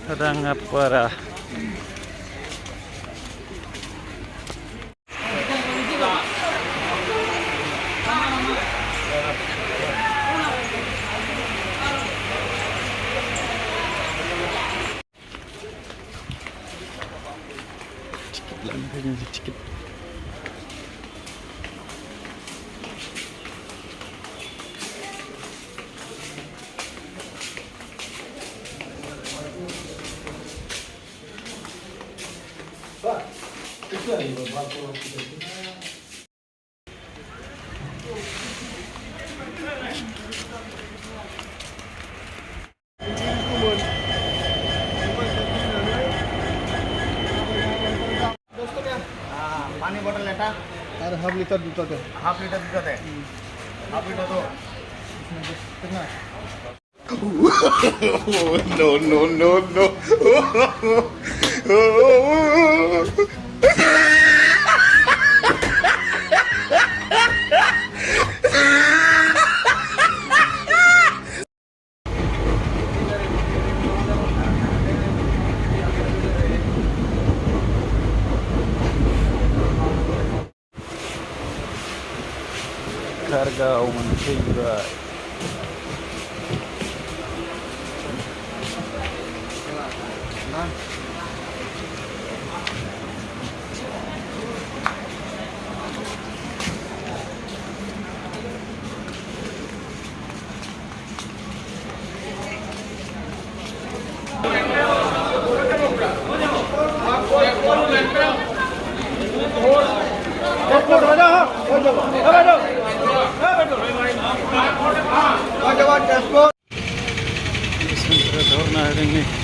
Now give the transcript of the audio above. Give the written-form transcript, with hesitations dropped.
Rangapura. Sedikit lantai sedikit. पानी बोतल लेता और हाफ लीटर दूध दे। हाफ लीटर दूध है हाफ लीटर दो कितना? No, no, no, no. Karga Mantinga. Sentra Dhorna hari ini.